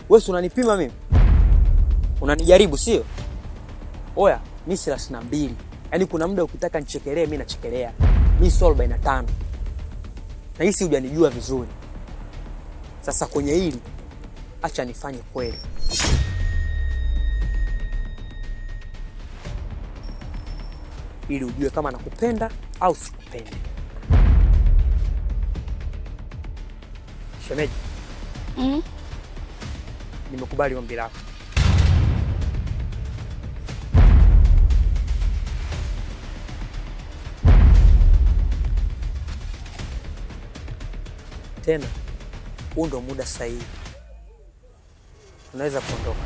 Wewe unanipima mimi? Unanijaribu sio? Oya, mimi 32. Yaani kuna muda ukitaka nichekelee mimi nachekelea. Mimi sio 45. Na hisi hujanijua vizuri. Sasa kwenye hili acha nifanye kweli. Ili ujue kama nakupenda au sikupendi. Shemeji. Nimekubali ombi lako. Tena, huu ndo muda sahihi. Unaweza kuondoka.